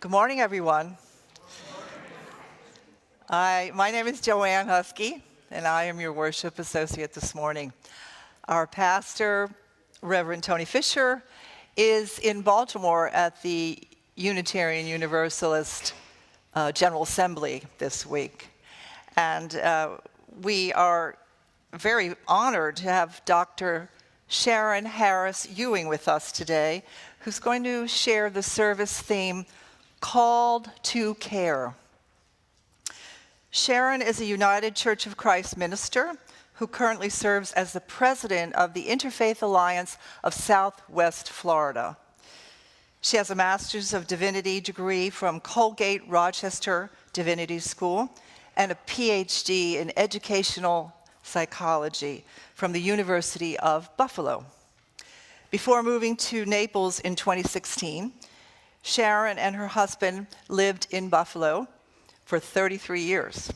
Good morning, everyone. My name is Joanne Huskey, and I am your worship associate this morning. Our pastor, Reverend Tony Fisher, is in Baltimore at the Unitarian Universalist General Assembly this week. And we are very honored to have Dr. Sharon Harris-Ewing with us today, who's going to share the service theme, Called to Care. Sharon is a United Church of Christ minister who currently serves as the president of the Interfaith Alliance of Southwest Florida. She has a Master's of Divinity degree from Colgate Rochester Divinity School and a PhD in Educational Psychology from the University of Buffalo. Before moving to Naples in 2016, Sharon and her husband lived in Buffalo for 33 years.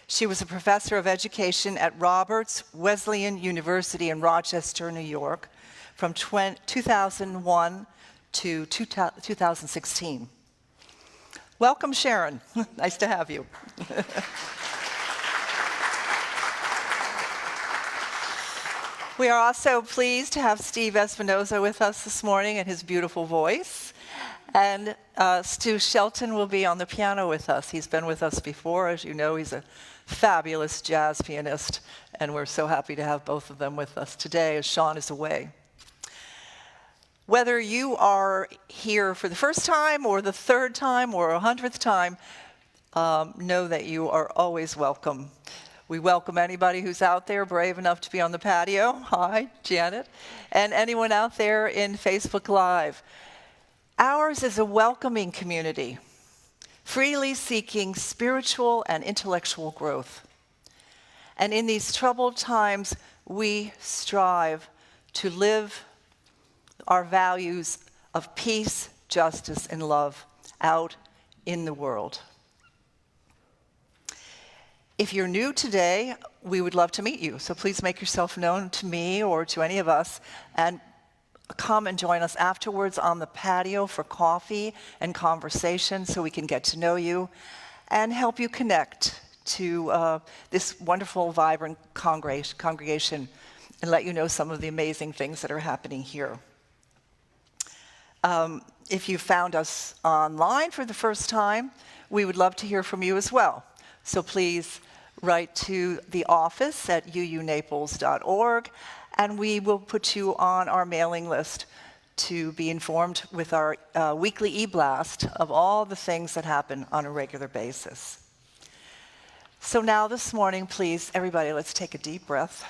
She was a professor of education at Roberts Wesleyan University in Rochester, New York, from 2001 to 2016. Welcome, Sharon. Nice to have you. We are also pleased to have Steve Espinoza with us this morning and his beautiful voice. And Stu Shelton will be on the piano with us. He's been with us before. As you know, he's a fabulous jazz pianist, and we're so happy to have both of them with us today as Sean is away. Whether you are here for the first time or the third time or 100th time, know that you are always welcome. We welcome anybody who's out there brave enough to be on the patio. Hi, Janet. And anyone out there in Facebook Live. Ours is a welcoming community, freely seeking spiritual and intellectual growth. And in these troubled times, we strive to live our values of peace, justice, and love out in the world. If you're new today, we would love to meet you. So please make yourself known to me or to any of us, and come and join us afterwards on the patio for coffee and conversation so we can get to know you and help you connect to this wonderful, vibrant congregation and let you know some of the amazing things that are happening here. If you found us online for the first time, we would love to hear from you as well. So please write to the office at uunaples.org, and we will put you on our mailing list to be informed with our weekly e-blast of all the things that happen on a regular basis. So now this morning, please, everybody, let's take a deep breath.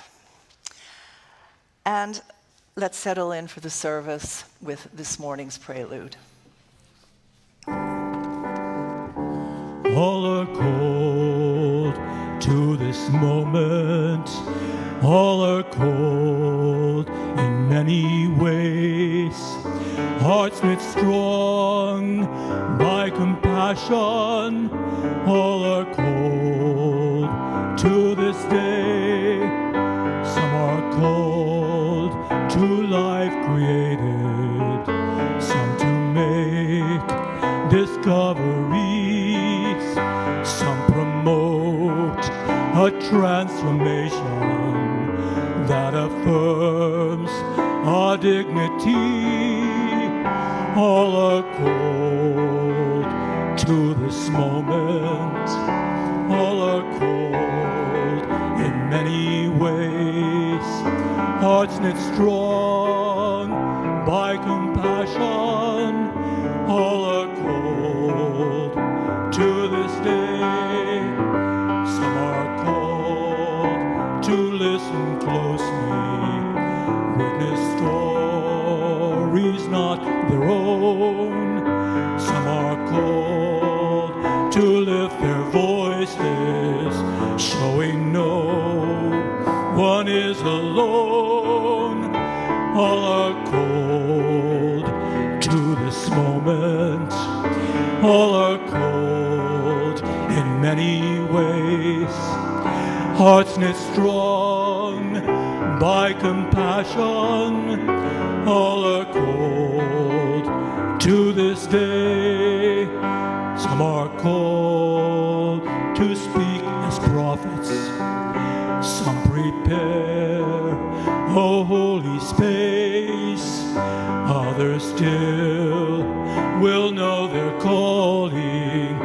And let's settle in for the service with this morning's prelude. All are called to this moment. All are cold in many ways, hearts made strong by compassion. All are cold to this day. Some are called to life created, some to make discoveries, some promote a transformation that affirms our dignity. All are called to this moment. All are cold in many ways, hearts knit strong by compassion. All are cold to this day. Some are called to listen closely, witness stories not their own. Some are called to lift their voices, showing no one is alone. All are cold to this moment. All are cold in many ways, hearts knit strong by compassion. All are cold to this day. Others still will know their calling,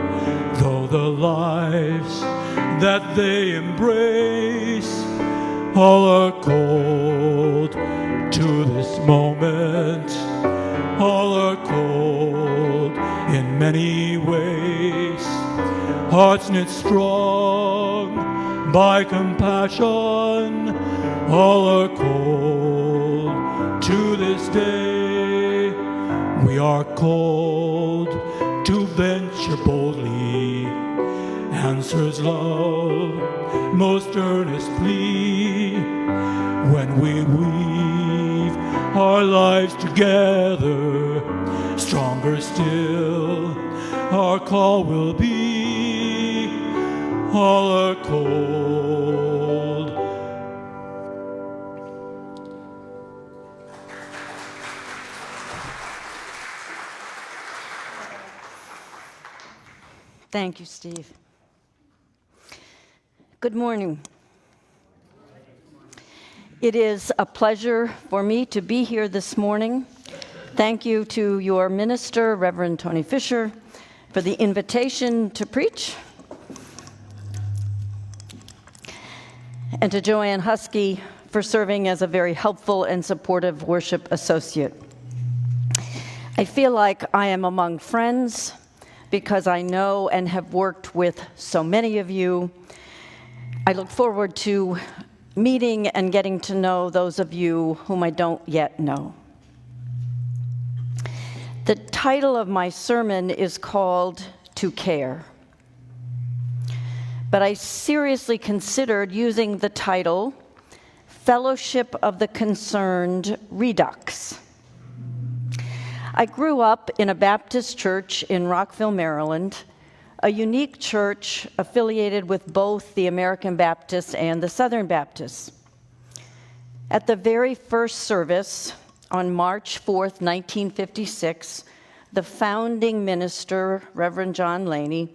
though the lives that they embrace all are cold to this moment. All are cold in many ways. Hearts knit strong by compassion, all are cold to this day. We are called to venture boldly, answers love most earnestly. When we weave our lives together, stronger still our call will be. All are cold. Thank you, Steve. Good morning. It is a pleasure for me to be here this morning. Thank you to your minister, Reverend Tony Fisher, for the invitation to preach, and to Joanne Huskey for serving as a very helpful and supportive worship associate. I feel like I am among friends because I know and have worked with so many of you. I look forward to meeting and getting to know those of you whom I don't yet know. The title of my sermon is called To Care. But I seriously considered using the title Fellowship of the Concerned Redux. I grew up in a Baptist church in Rockville, Maryland, a unique church affiliated with both the American Baptists and the Southern Baptists. At the very first service on March 4th, 1956, the founding minister, Reverend John Laney,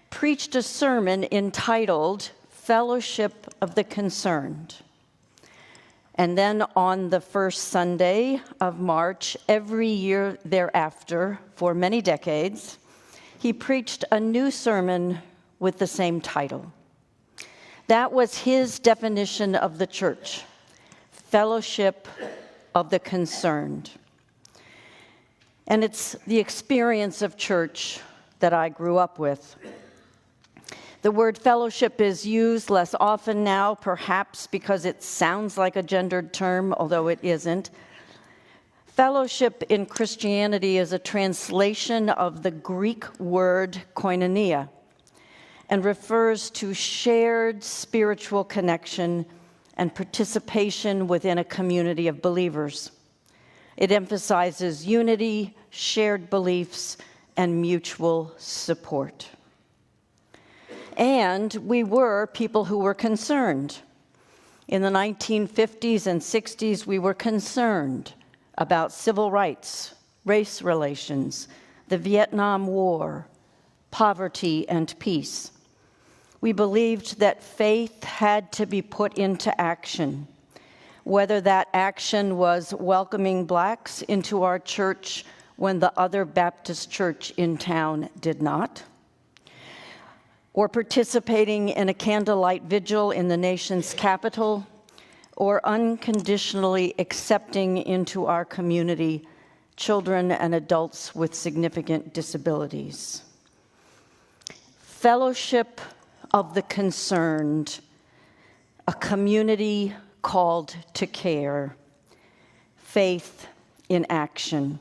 preached a sermon entitled Fellowship of the Concerned. And then on the first Sunday of March, every year thereafter, for many decades, he preached a new sermon with the same title. That was his definition of the church, Fellowship of the Concerned. And it's the experience of church that I grew up with. The word fellowship is used less often now, perhaps because it sounds like a gendered term, although it isn't. Fellowship in Christianity is a translation of the Greek word koinonia and refers to shared spiritual connection and participation within a community of believers. It emphasizes unity, shared beliefs, and mutual support. And we were people who were concerned. In the 1950s and 60s, we were concerned about civil rights, race relations, the Vietnam War, poverty, and peace. We believed that faith had to be put into action, whether that action was welcoming blacks into our church when the other Baptist church in town did not, or participating in a candlelight vigil in the nation's capital, or unconditionally accepting into our community children and adults with significant disabilities. Fellowship of the Concerned, a community called to care, faith in action.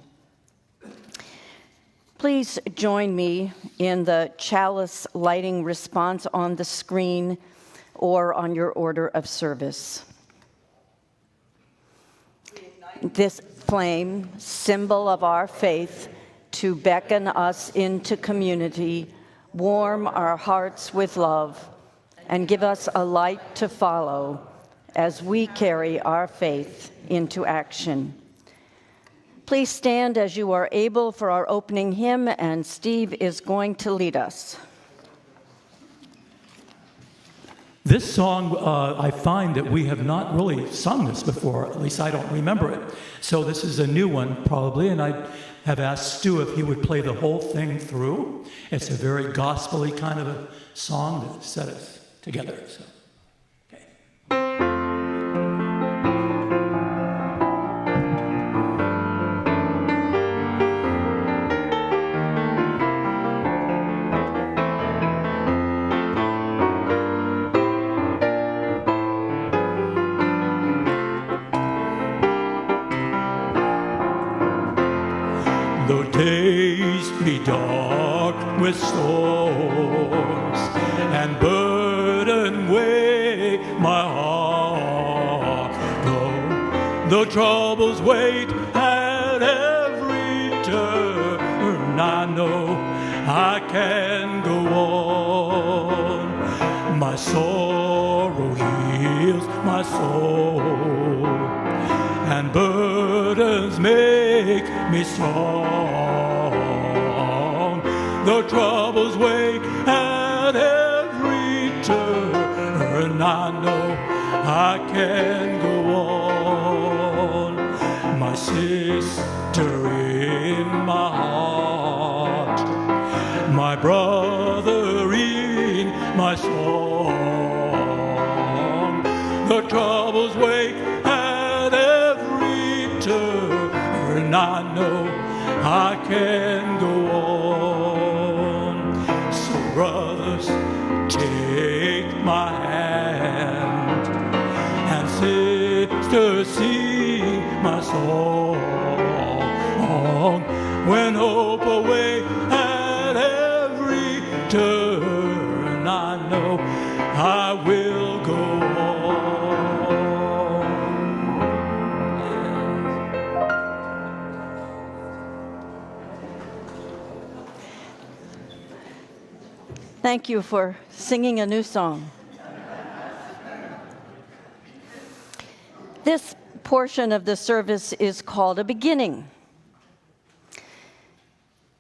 Please join me in the chalice lighting response on the screen or on your order of service. This flame, symbol of our faith, to beckon us into community, warm our hearts with love, and give us a light to follow as we carry our faith into action. Please stand as you are able for our opening hymn, and Steve is going to lead us. This song, I find that we have not really sung this before, at least I don't remember it. So this is a new one, probably, and I have asked Stu if he would play the whole thing through. It's a very gospel-y kind of a song that set us together. So, okay. Though days be dark with storms and burden weigh my heart, though troubles wait at every turn, I know I can go on. My sorrow heals my soul, and burdens make me strong. The troubles weigh at every turn, I know I can go on. My sister in my heart, my brother in my song. The troubles weigh at every turn, I know I can go on. So brothers, take my hand, and sisters, sing my song. When hope away at every turn, I know I will go on. Thank you for singing a new song. This portion of the service is called a beginning.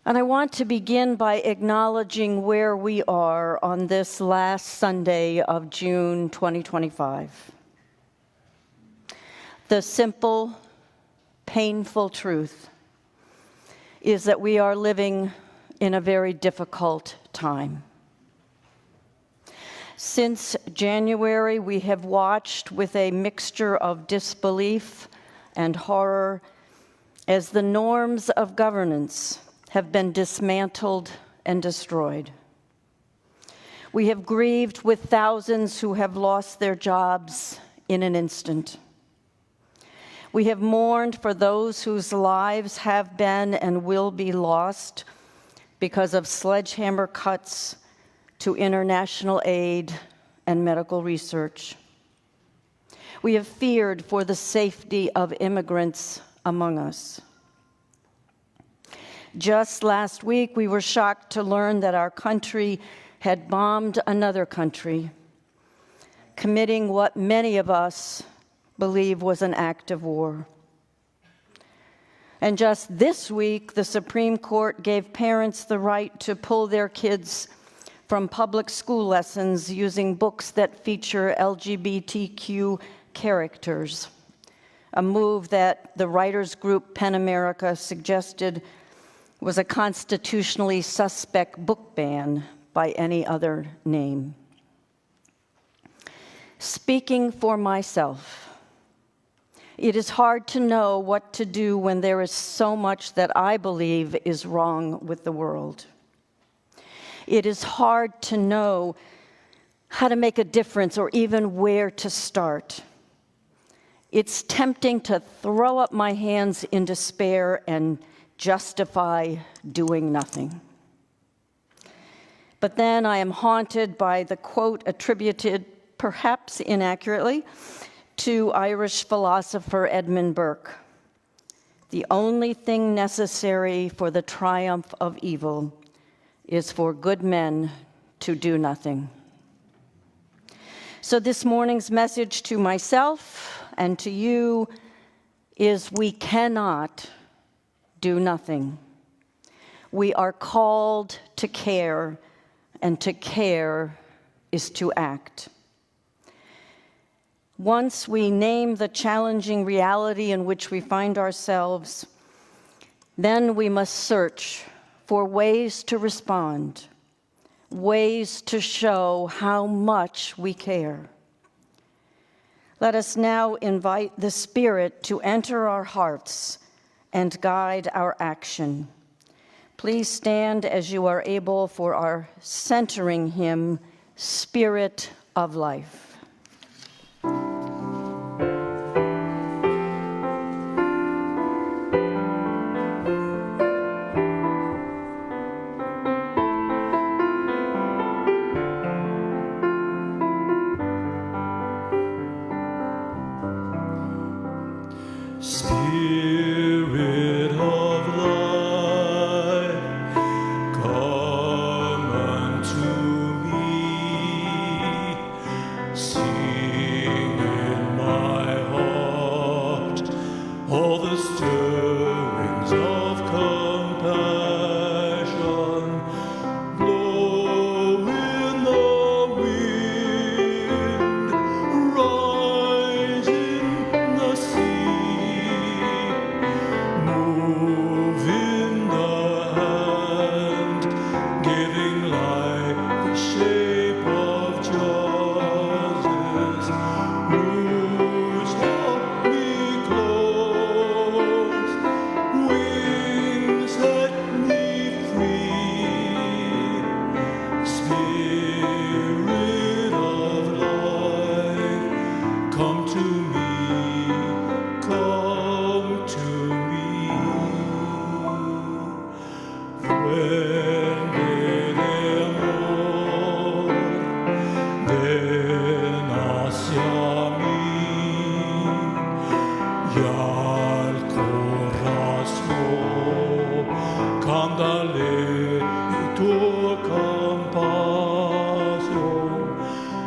And I want to begin by acknowledging where we are on this last Sunday of June 2025. The simple, painful truth is that we are living in a very difficult time. Since January, we have watched with a mixture of disbelief and horror as the norms of governance have been dismantled and destroyed. We have grieved with thousands who have lost their jobs in an instant. We have mourned for those whose lives have been and will be lost because of sledgehammer cuts to international aid and medical research. We have feared for the safety of immigrants among us. Just last week, we were shocked to learn that our country had bombed another country, committing what many of us believe was an act of war. And just this week, the Supreme Court gave parents the right to pull their kids from public school lessons using books that feature LGBTQ characters, a move that the writers group PEN America suggested was a constitutionally suspect book ban by any other name. Speaking for myself, it is hard to know what to do when there is so much that I believe is wrong with the world. It is hard to know how to make a difference or even where to start. It's tempting to throw up my hands in despair and justify doing nothing. But then I am haunted by the quote attributed, perhaps inaccurately, to Irish philosopher Edmund Burke. The only thing necessary for the triumph of evil is for good men to do nothing. So this morning's message to myself and to you is we cannot do nothing. We are called to care, and to care is to act. Once we name the challenging reality in which we find ourselves, then we must search for ways to respond, ways to show how much we care. Let us now invite the Spirit to enter our hearts and guide our action. Please stand as you are able for our centering hymn, Spirit of Life. Spirit of life, come unto me. Sing in my heart all the stirrings of compassion. Blow in the wind, rise in the sea. Move in the hand, giving life the shape of justice. Roots hold me close, wings set me free. Spirit of life, come to me, come to me. Prende amor, ven hacia mí, y al corazón, cántale tu compasión.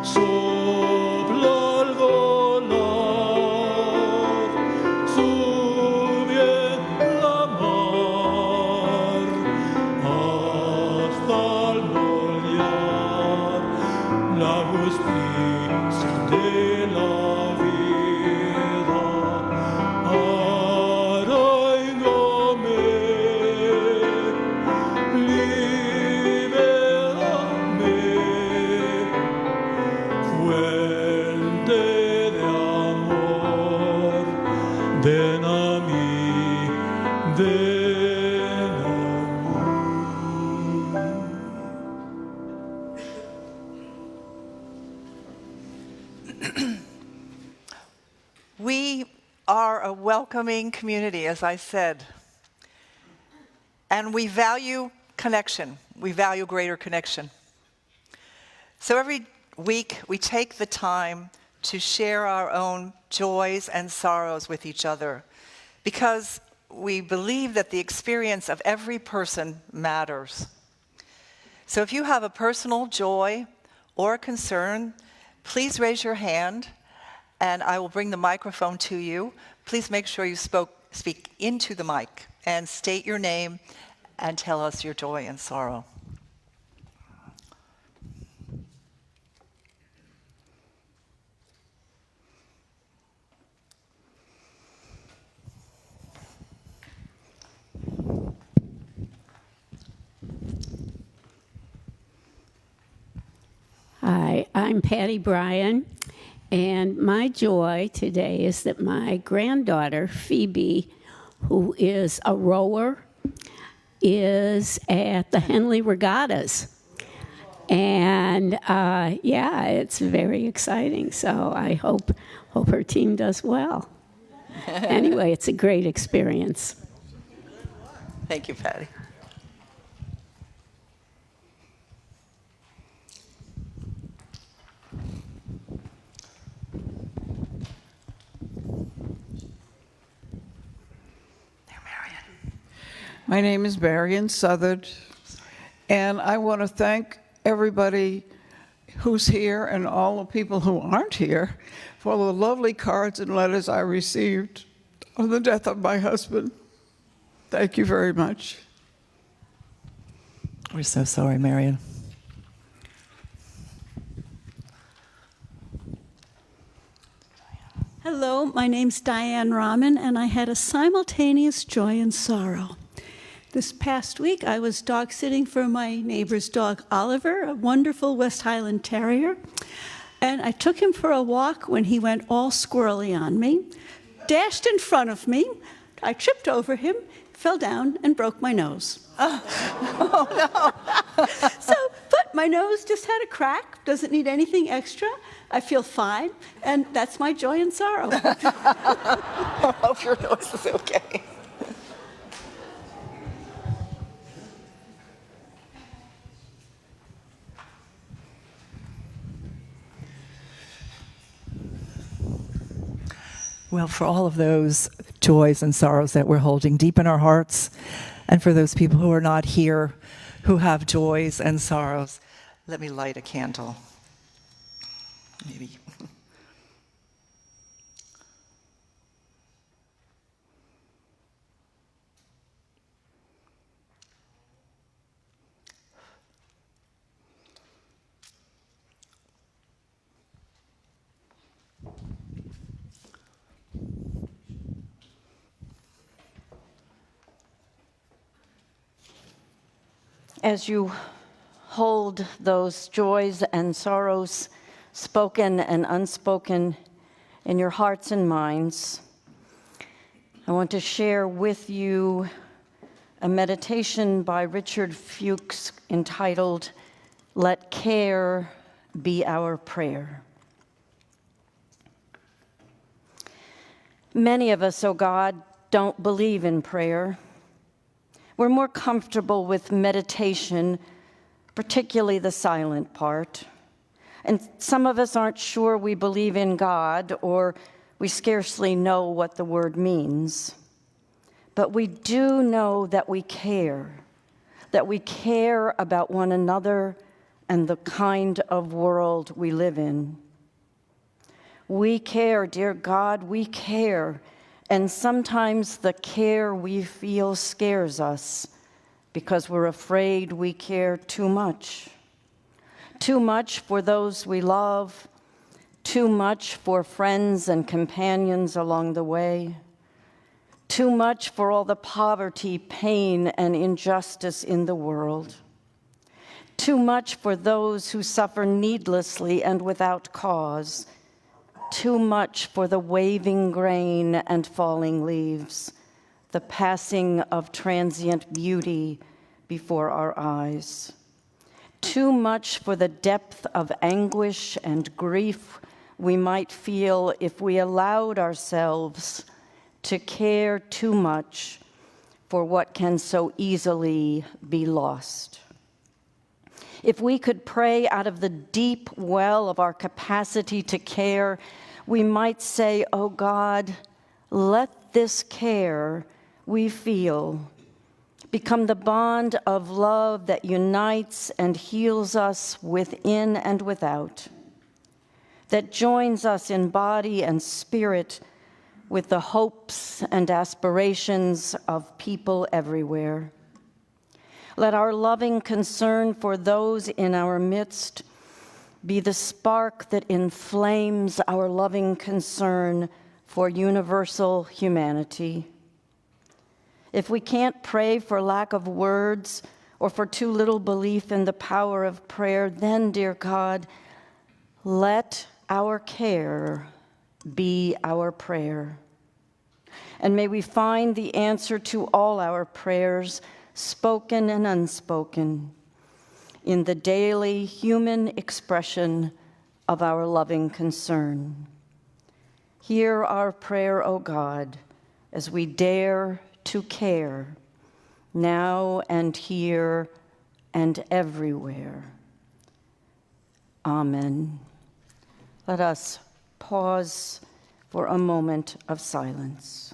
Sopla al volar, sube en la mar, hasta al moldear la justicia de la vida. Arraigame, libérame, fuente de amor, ven a mí, ven a mí. We are a welcoming community, as I said, and we value connection. We value greater connection. So every week we take the time to share our own joys and sorrows with each other because we believe that the experience of every person matters. So if you have a personal joy or concern, please raise your hand and I will bring the microphone to you. Please make sure you speak into the mic and state your name and tell us your joy and sorrow. Hi, I'm Patty Bryan, and my joy today is that my granddaughter, Phoebe, who is a rower, is at the Henley Regattas. And yeah, it's very exciting, so I hope her team does well. Anyway, it's a great experience. Thank you, Patty. My name is Marion Southard, and I want to thank everybody who's here and all the people who aren't here for the lovely cards and letters I received on the death of my husband. Thank you very much. We're so sorry, Marion. Hello, my name's Diane Rahman, and I had a simultaneous joy and sorrow. This past week, I was dog sitting for my neighbor's dog, Oliver, a wonderful West Highland Terrier. And I took him for a walk when he went all squirrely on me, dashed in front of me. I tripped over him, fell down, and broke my nose. Oh, no. But my nose just had a crack, doesn't need anything extra. I feel fine, and that's my joy and sorrow. I hope your nose is okay. Well, for all of those joys and sorrows that we're holding deep in our hearts, and for those people who are not here who have joys and sorrows, let me light a candle. Maybe. As you hold those joys and sorrows, spoken and unspoken, in your hearts and minds, I want to share with you a meditation by Richard Fuchs entitled, "Let Care Be Our Prayer." Many of us, oh God, don't believe in prayer. We're more comfortable with meditation, particularly the silent part. And some of us aren't sure we believe in God, or we scarcely know what the word means. But we do know that we care about one another and the kind of world we live in. We care, dear God, we care. And sometimes the care we feel scares us because we're afraid we care too much. Too much for those we love, too much for friends and companions along the way, too much for all the poverty, pain, and injustice in the world, too much for those who suffer needlessly and without cause, too much for the waving grain and falling leaves, the passing of transient beauty before our eyes. Too much for the depth of anguish and grief we might feel if we allowed ourselves to care too much for what can so easily be lost. If we could pray out of the deep well of our capacity to care, we might say, "Oh God, let this care we feel become the bond of love that unites and heals us within and without, that joins us in body and spirit with the hopes and aspirations of people everywhere. Let our loving concern for those in our midst be the spark that inflames our loving concern for universal humanity. If we can't pray for lack of words or for too little belief in the power of prayer, then, dear God, let our care be our prayer. And may we find the answer to all our prayers, spoken and unspoken, in the daily human expression of our loving concern. Hear our prayer, O God, as we dare to care, now and here and everywhere. Amen. Let us pause for a moment of silence.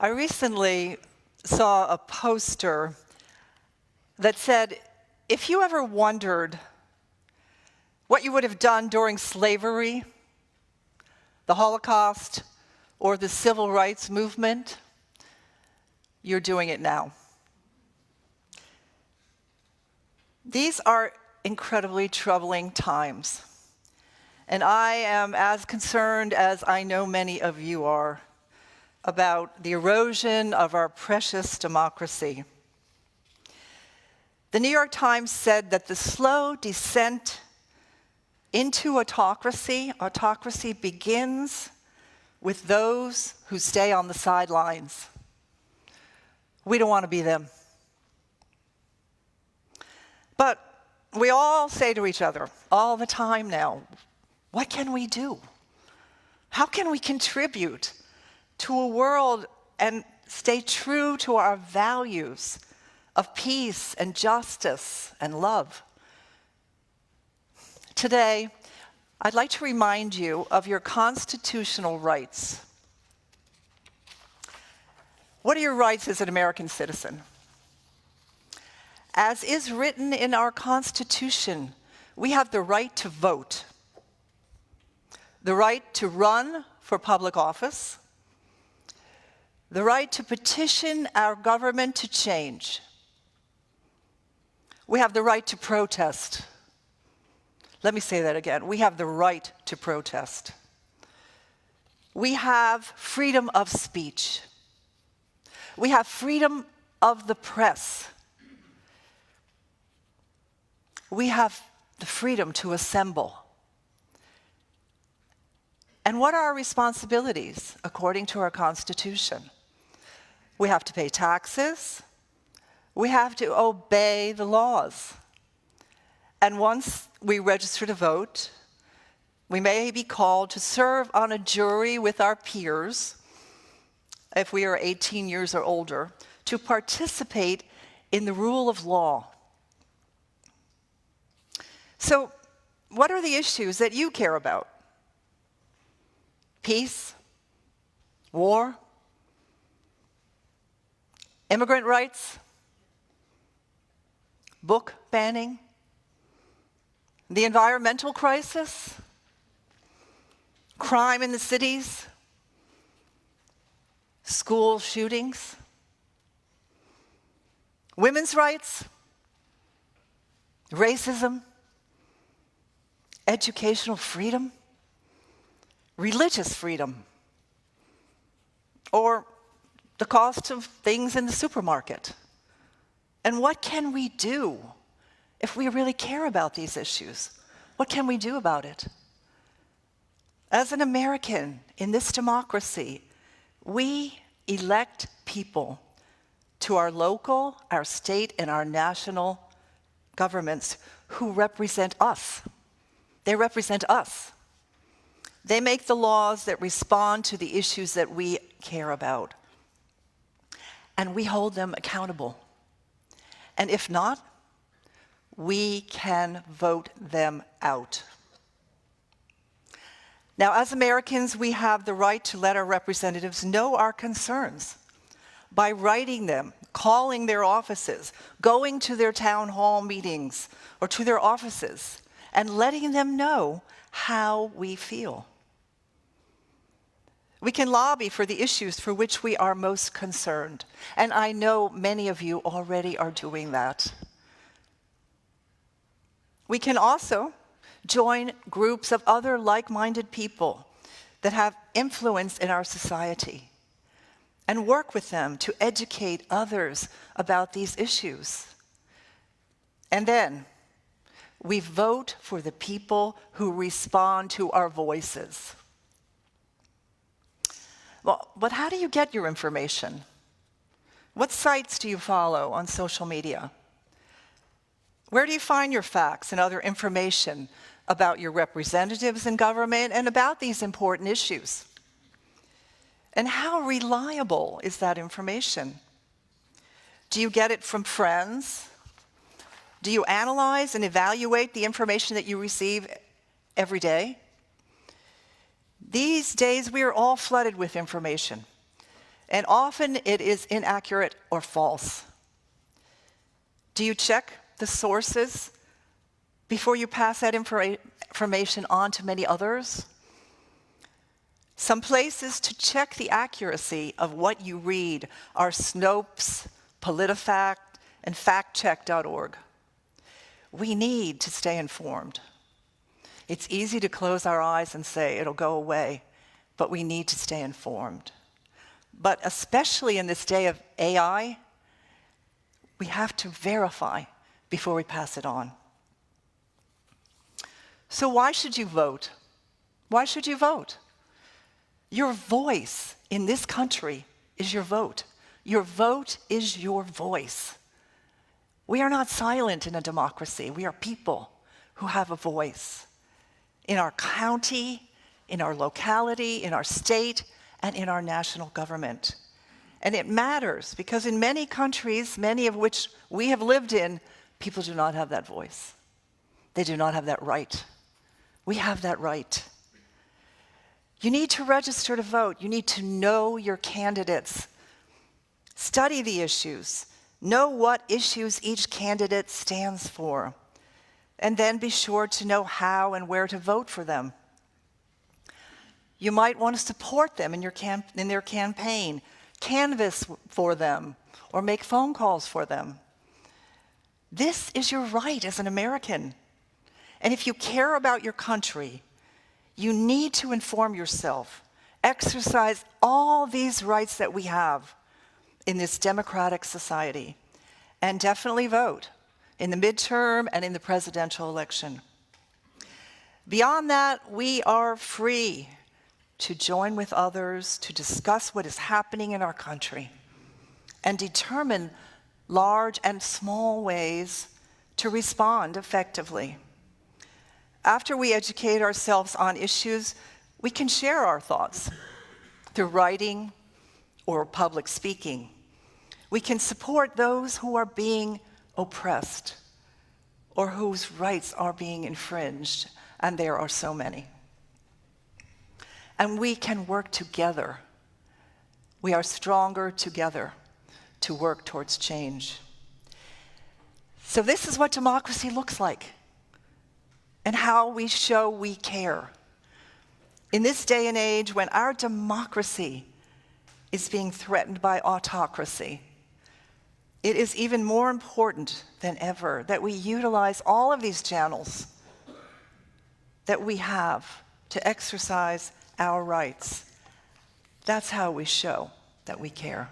I recently saw a poster that said, if you ever wondered what you would have done during slavery, the Holocaust, or the civil rights movement, you're doing it now. These are incredibly troubling times, and I am as concerned as I know many of you are about the erosion of our precious democracy. The New York Times said that the slow descent into autocracy begins with those who stay on the sidelines. We don't want to be them. But we all say to each other all the time now, what can we do? How can we contribute to a world and stay true to our values of peace and justice and love? Today, I'd like to remind you of your constitutional rights. What are your rights as an American citizen? As is written in our Constitution, we have the right to vote, the right to run for public office, the right to petition our government to change. We have the right to protest. Let me say that again. We have the right to protest. We have freedom of speech. We have freedom of the press. We have the freedom to assemble. And what are our responsibilities according to our Constitution? We have to pay taxes. We have to obey the laws. And once we register to vote, we may be called to serve on a jury with our peers, if we are 18 years or older, to participate in the rule of law. So, what are the issues that you care about? Peace? War? Immigrant rights? Book banning? The environmental crisis? Crime in the cities? School shootings? Women's rights? Racism? Educational freedom? Religious freedom? Or the cost of things in the supermarket? And what can we do if we really care about these issues? What can we do about it? As an American in this democracy, we elect people to our local, our state, and our national governments who represent us. They represent us. They make the laws that respond to the issues that we care about. And we hold them accountable. And if not, we can vote them out. Now, as Americans, we have the right to let our representatives know our concerns by writing them, calling their offices, going to their town hall meetings or to their offices, and letting them know how we feel. We can lobby for the issues for which we are most concerned, and I know many of you already are doing that. We can also join groups of other like-minded people that have influence in our society and work with them to educate others about these issues. And then we vote for the people who respond to our voices. Well, but how do you get your information? What sites do you follow on social media? Where do you find your facts and other information about your representatives in government and about these important issues? And how reliable is that information? Do you get it from friends? Do you analyze and evaluate the information that you receive every day? These days, we are all flooded with information. and often it is inaccurate or false. Do you check the sources before you pass that information on to many others? Some places to check the accuracy of what you read are Snopes, PolitiFact, and factcheck.org. We need to stay informed. It's easy to close our eyes and say it'll go away, but we need to stay informed. But especially in this day of AI, we have to verify before we pass it on. So why should you vote? Why should you vote? Your voice in this country is your vote. Your vote is your voice. We are not silent in a democracy. We are people who have a voice in our county, in our locality, in our state, and in our national government. And it matters because in many countries, many of which we have lived in, people do not have that voice. They do not have that right. We have that right. You need to register to vote. You need to know your candidates. Study the issues. Know what issues each candidate stands for. And then be sure to know how and where to vote for them. You might want to support them in their campaign, canvass for them, or make phone calls for them. This is your right as an American. And if you care about your country, you need to inform yourself, exercise all these rights that we have in this democratic society, and definitely vote in the midterm and in the presidential election. Beyond that, we are free to join with others to discuss what is happening in our country and determine large and small ways to respond effectively. After we educate ourselves on issues, we can share our thoughts through writing or public speaking. We can support those who are being oppressed or whose rights are being infringed, and there are so many. And we can work together. We are stronger together to work towards change. So this is what democracy looks like and how we show we care. In this day and age when our democracy is being threatened by autocracy, it is even more important than ever that we utilize all of these channels that we have to exercise our rights. That's how we show that we care.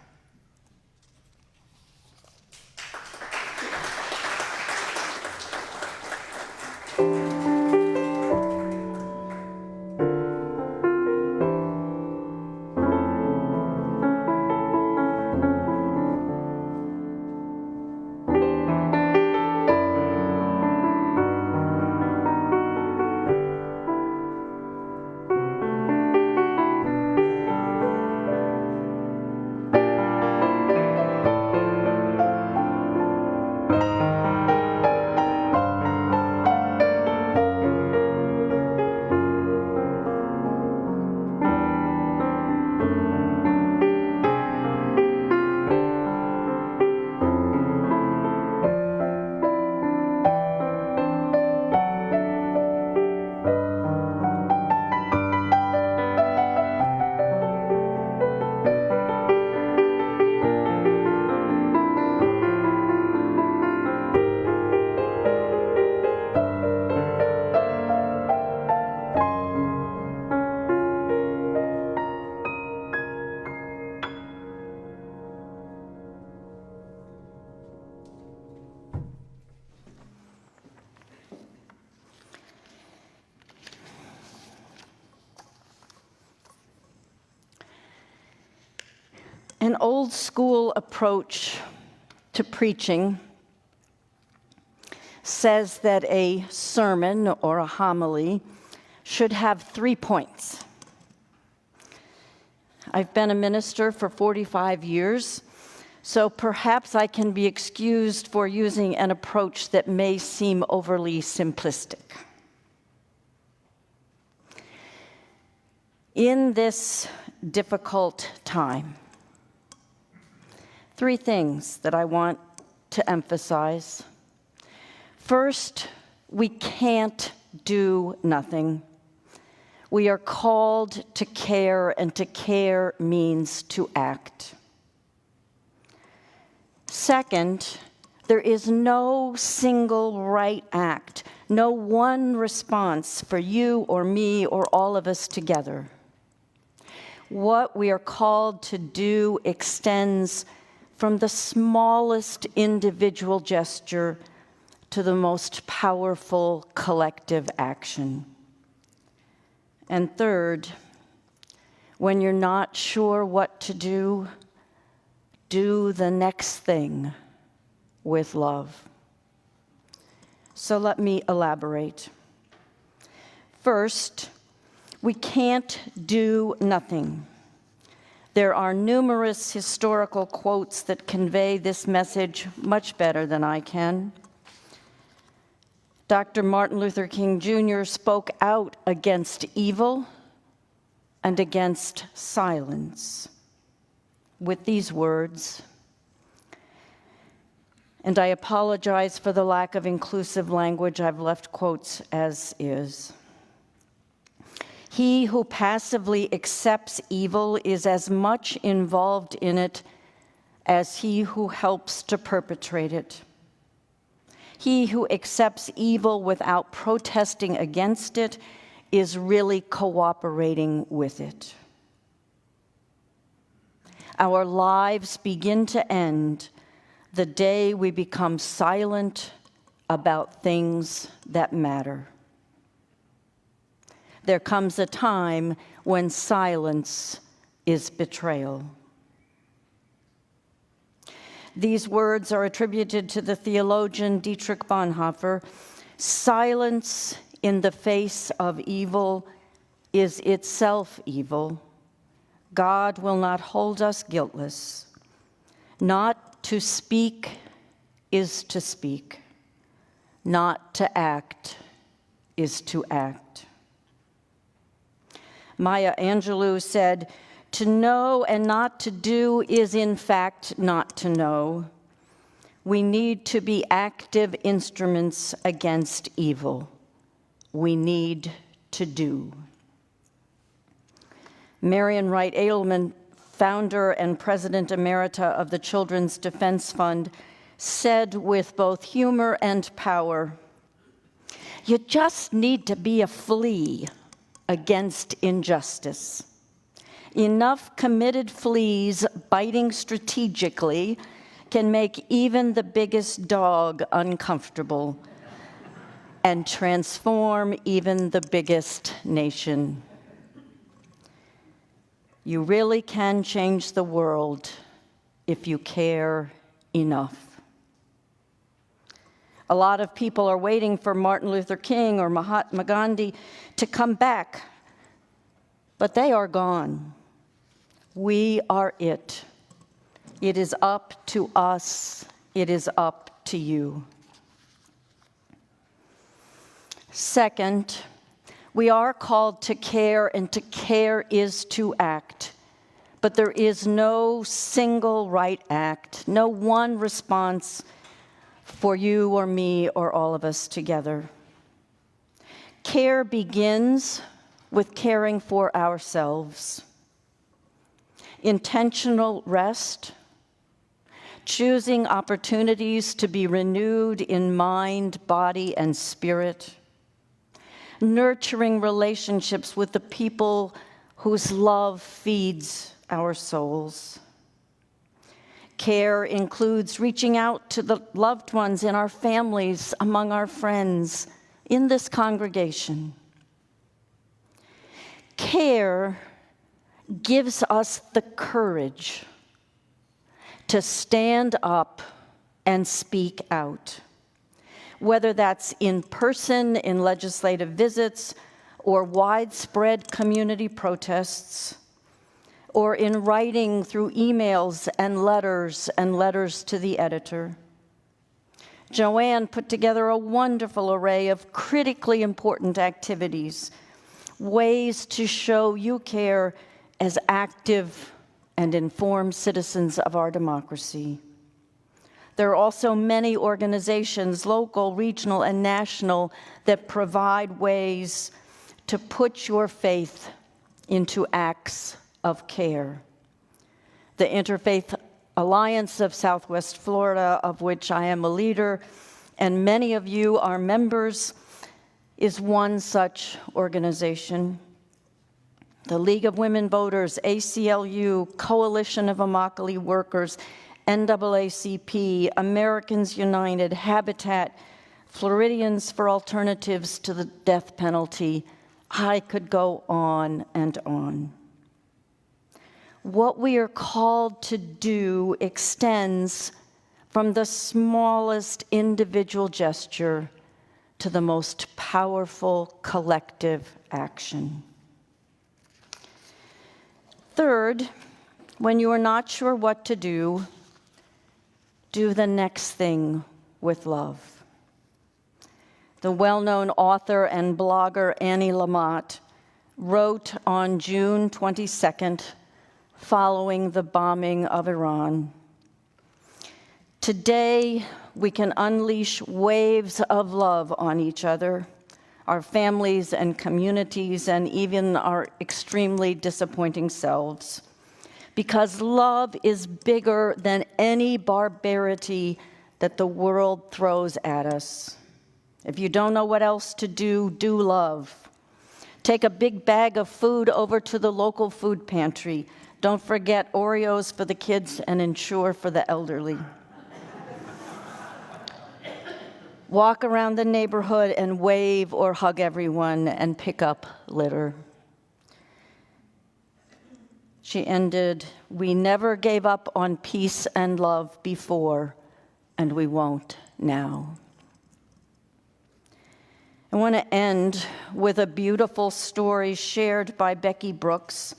An old school approach to preaching says that a sermon or a homily should have 3 points. I've been a minister for 45 years, so perhaps I can be excused for using an approach that may seem overly simplistic. In this difficult time, Three things that I want to emphasize. First, we can't do nothing. We are called to care, and to care means to act. Second, there is no single right act, no one response for you or me or all of us together. What we are called to do extends from the smallest individual gesture to the most powerful collective action. And third, when you're not sure what to do the next thing with love. So let me elaborate. First, we can't do nothing. There are numerous historical quotes that convey this message much better than I can. Dr. Martin Luther King Jr. spoke out against evil and against silence with these words, and I apologize for the lack of inclusive language. I've left quotes as is. He who passively accepts evil is as much involved in it as he who helps to perpetrate it. He who accepts evil without protesting against it is really cooperating with it. Our lives begin to end the day we become silent about things that matter. There comes a time when silence is betrayal. These words are attributed to the theologian Dietrich Bonhoeffer. Silence in the face of evil is itself evil. God will not hold us guiltless. Not to speak is to speak. Not to act is to act. Maya Angelou said, "To know and not to do is in fact not to know. We need to be active instruments against evil. We need to do." Marian Wright Edelman, founder and president emerita of the Children's Defense Fund, said with both humor and power, "You just need to be a flea against injustice. Enough committed fleas biting strategically can make even the biggest dog uncomfortable and transform even the biggest nation." You really can change the world if you care enough. A lot of people are waiting for Martin Luther King or Mahatma Gandhi to come back, but they are gone. We are it. It is up to us. It is up to you. Second, we are called to care, and to care is to act. But there is no single right act, no one response for you or me or all of us together. Care begins with caring for ourselves. Intentional rest, choosing opportunities to be renewed in mind, body, and spirit, nurturing relationships with the people whose love feeds our souls. Care includes reaching out to the loved ones in our families, among our friends, in this congregation. Care gives us the courage to stand up and speak out, whether that's in person in legislative visits or widespread community protests, or in writing through emails and letters to the editor. Joanne put together a wonderful array of critically important activities, ways to show you care as active and informed citizens of our democracy. There are also many organizations, local, regional, and national, that provide ways to put your faith into acts of care. The Interfaith Alliance of Southwest Florida, of which I am a leader, and many of you are members, is one such organization. The League of Women Voters, ACLU, Coalition of Immokalee Workers, NAACP, Americans United, Habitat, Floridians for Alternatives to the Death Penalty. I could go on and on. What we are called to do extends from the smallest individual gesture to the most powerful collective action. Third, when you are not sure what to do the next thing with love. The well-known author and blogger Annie Lamott wrote on June 22nd, following the bombing of Iran, "Today, we can unleash waves of love on each other, our families and communities, and even our extremely disappointing selves. Because love is bigger than any barbarity that the world throws at us. If you don't know what else to do, do love. Take a big bag of food over to the local food pantry. Don't forget Oreos for the kids and Ensure for the elderly. Walk around the neighborhood and wave or hug everyone and pick up litter." She ended, "We never gave up on peace and love before, and we won't now." I want to end with a beautiful story shared by Becky Brooks,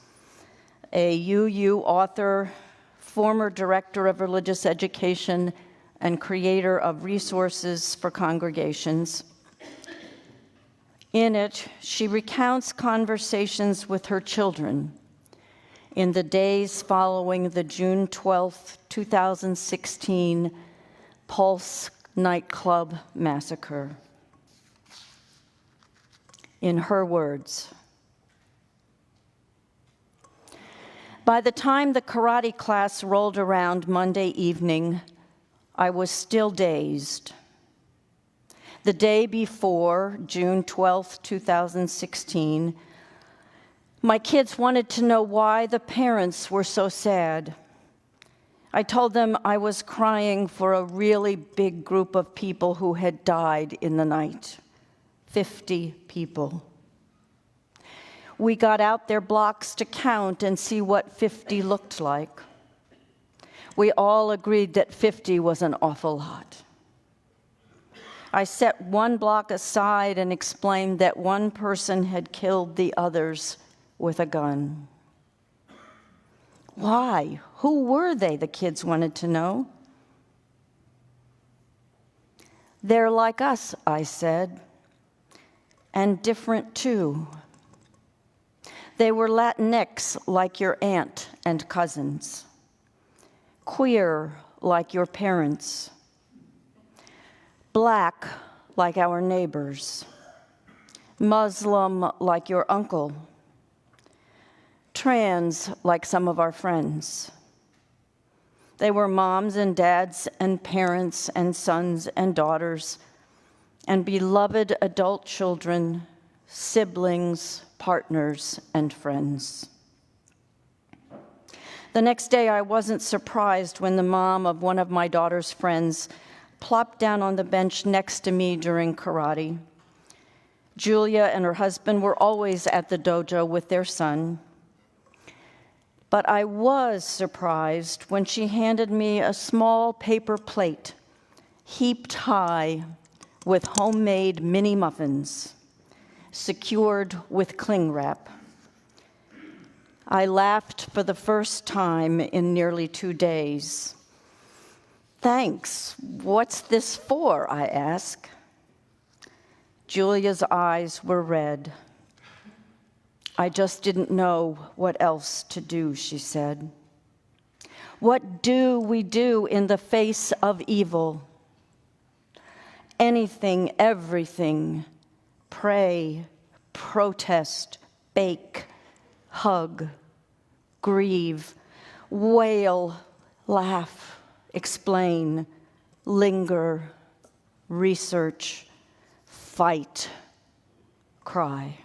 a UU author, former director of religious education, and creator of resources for congregations. In it, she recounts conversations with her children in the days following the June 12, 2016 Pulse nightclub massacre. In her words, "By the time the karate class rolled around Monday evening, I was still dazed. The day before, June 12, 2016, my kids wanted to know why the parents were so sad. I told them I was crying for a really big group of people who had died in the night, 50 people. We got out their blocks to count and see what 50 looked like. We all agreed that 50 was an awful lot. I set one block aside and explained that one person had killed the others with a gun. Why? Who were they? The kids wanted to know. They're like us, I said, and different too. They were Latinx like your aunt and cousins, queer like your parents, Black like our neighbors, Muslim like your uncle, trans like some of our friends. They were moms and dads and parents and sons and daughters and beloved adult children, siblings, partners, and friends. The next day, I wasn't surprised when the mom of one of my daughter's friends plopped down on the bench next to me during karate. Julia and her husband were always at the dojo with their son. But I was surprised when she handed me a small paper plate heaped high with homemade mini muffins, secured with cling wrap. I laughed for the first time in nearly 2 days. Thanks. What's this for? I asked. Julia's eyes were red. I just didn't know what else to do, she said. What do we do in the face of evil? Anything, everything. Pray, protest, bake, hug, grieve, wail, laugh, explain, linger, research, fight, cry.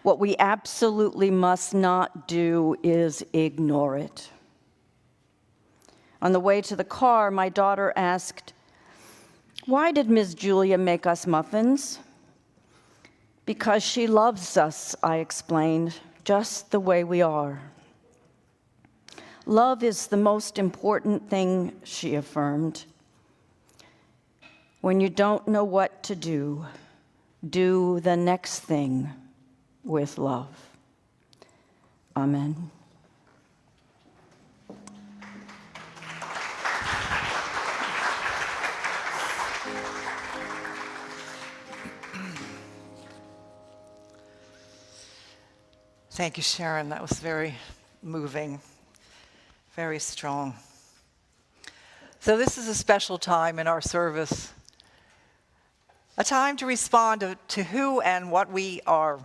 What we absolutely must not do is ignore it. On the way to the car, my daughter asked, "Why did Ms. Julia make us muffins?" "Because she loves us," I explained, "just the way we are." "Love is the most important thing," she affirmed. "When you don't know what to do the next thing with love." Amen. Thank you, Sharon. That was very moving, very strong. So this is a special time in our service, a time to respond to who and what we are.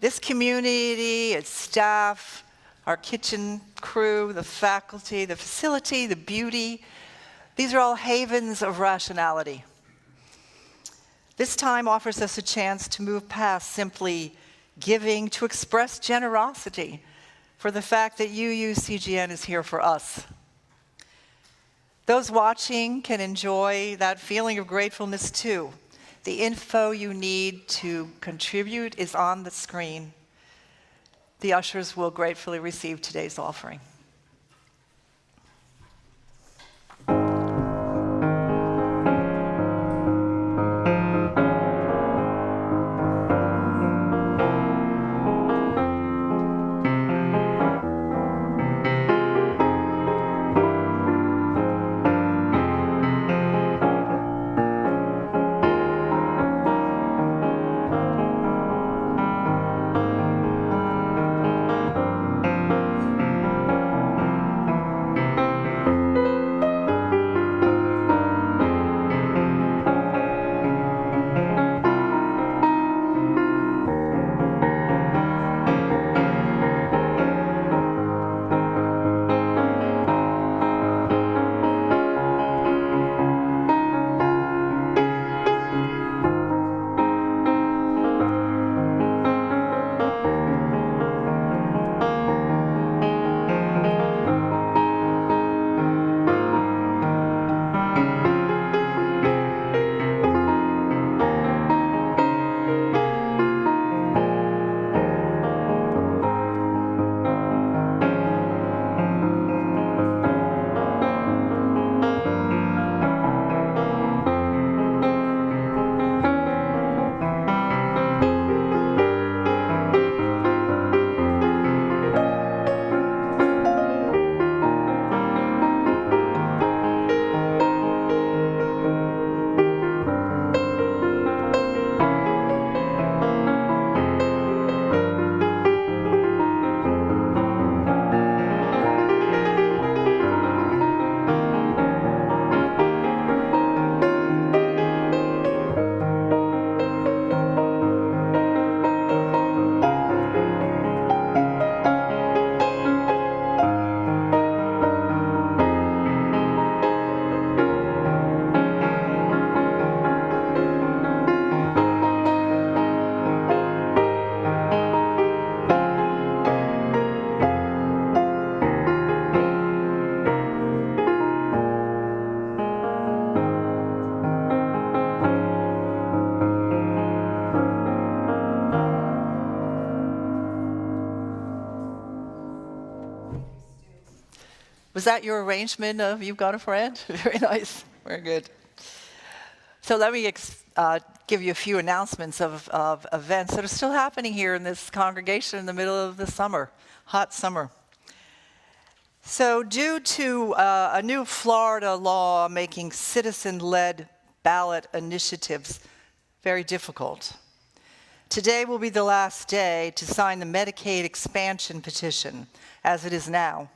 This community, its staff, our kitchen crew, the faculty, the facility, the beauty, these are all havens of rationality. This time offers us a chance to move past simply giving, to express generosity for the fact that UCGN is here for us. Those watching can enjoy that feeling of gratefulness too. The info you need to contribute is on the screen. The ushers will gratefully receive today's offering. Was that your arrangement of You've Got a Friend? Very nice. Very good. So let me give you a few announcements of events that are still happening here in this congregation in the middle of the summer, hot summer. So due to a new Florida law making citizen-led ballot initiatives very difficult, today will be the last day to sign the Medicaid expansion petition, as it is now.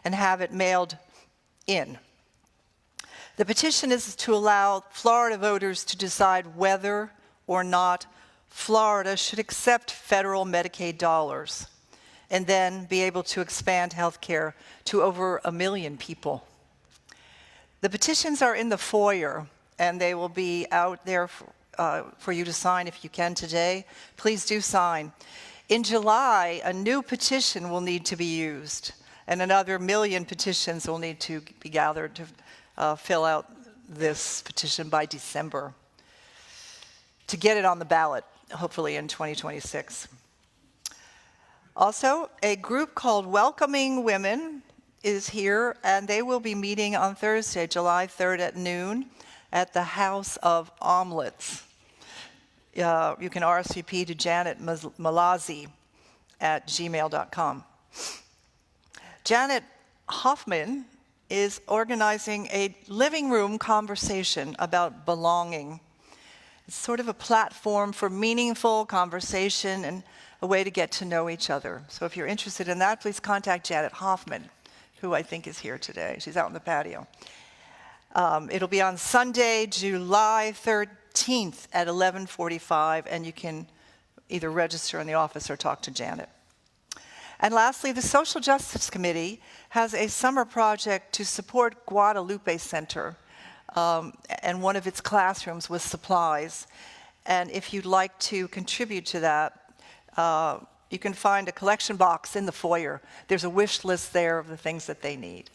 and have it mailed in. The petition is to allow Florida voters to decide whether or not Florida should accept federal Medicaid dollars and then be able to expand health care to over 1 million people. The petitions are in the foyer, and they will be out there for you to sign if you can today. Please do sign. In July, a new petition will need to be used, and another 1 million petitions will need to be gathered to fill out this petition by December to get it on the ballot, hopefully in 2026. Also, a group called Welcoming Women is here, and they will be meeting on Thursday, July 3rd at noon at the House of Omelets. You can RSVP to Janet Malazzi at gmail.com. Janet Hoffman is organizing a living room conversation about belonging. It's sort of a platform for meaningful conversation and a way to get to know each other. So if you're interested in that, please contact Janet Hoffman, who I think is here today. She's out in the patio. It'll be on Sunday, July 13th at 11:45, and you can either register in the office or talk to Janet. And lastly, the Social Justice Committee has a summer project to support Guadalupe Center and one of its classrooms with supplies. And if you'd like to contribute to that, you can find a collection box in the foyer. There's a wish list there of the things that they need.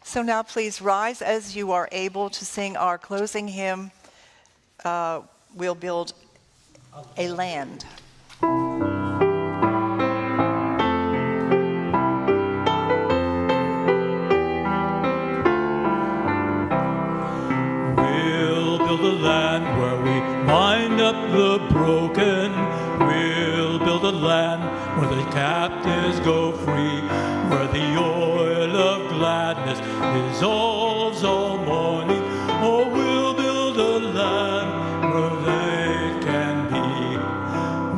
So now please rise as you are able to sing our closing hymn, We'll Build a Land. A land where we bind up the broken. We'll build a land where the captives go free, where the oil of gladness dissolves all mourning. Oh, we'll build a land where they can be.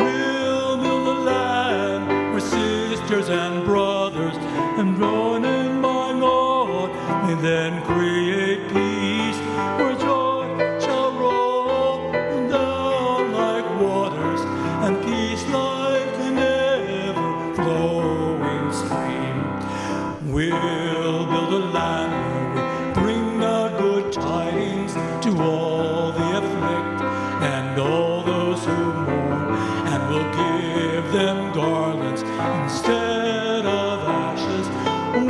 We'll build a land where sisters and brothers, enthroned in my Lord, may then create peace, where joy and peace like an ever-flowing stream. We'll build a land where we bring our good tidings to all the afflict and all those who mourn, and we'll give them garlands instead of ashes.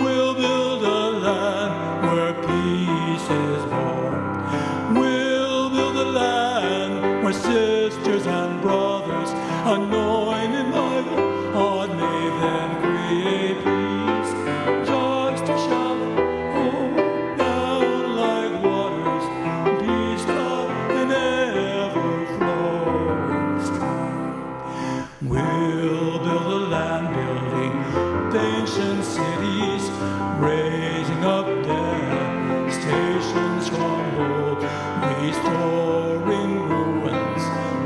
We'll build a land where peace is born. We'll build a land where sisters and brothers, anointed by God, may then create peace. Justice shall roll down like waters, peace like an ever-flowing stream. We'll build a land building ancient cities, raising up dead stations from old, restoring ruins,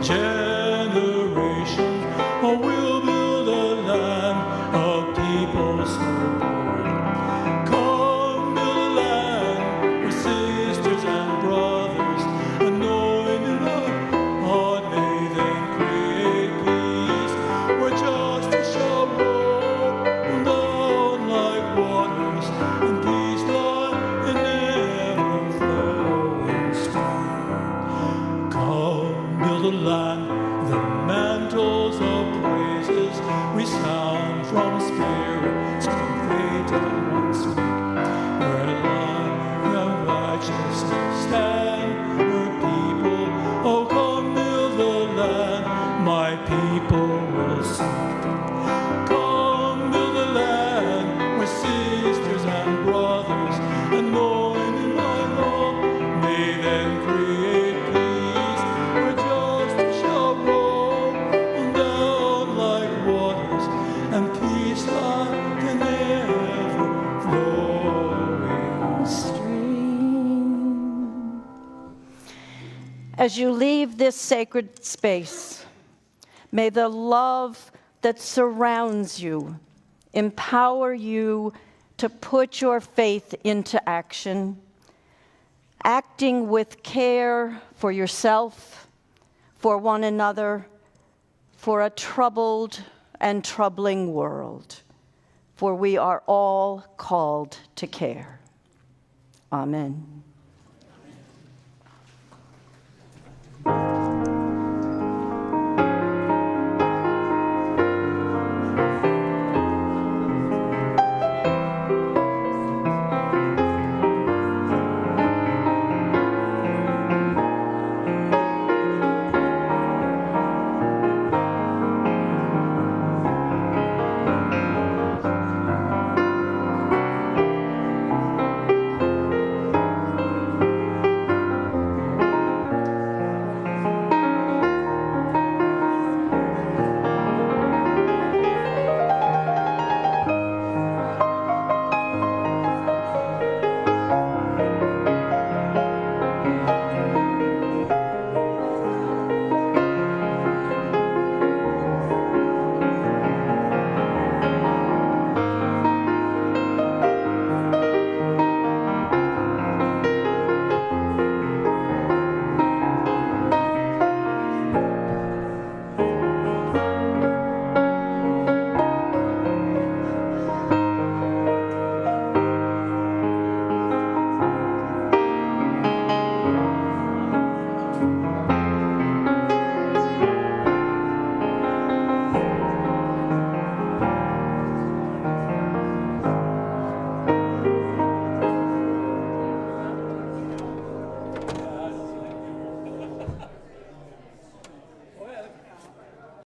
generations. Oh, we'll build a land of people so born. Come build a land where sisters and brothers, anointed of God, may then create peace, where justice shall roll down like waters, and peace like an ever-flowing stream. Come build a land, the mantles of praises resound from spirits created once weak, where love and righteousness stand, where people, oh come build the land, my people will seek. Come build a land where sisters and brothers, anointed by Lord, may then create peace, where justice shall roll down like waters, and peace like an ever-flowing stream. As you leave this sacred space, may the love that surrounds you empower you to put your faith into action, acting with care for yourself, for one another, for a troubled and troubling world, for we are all called to care. Amen.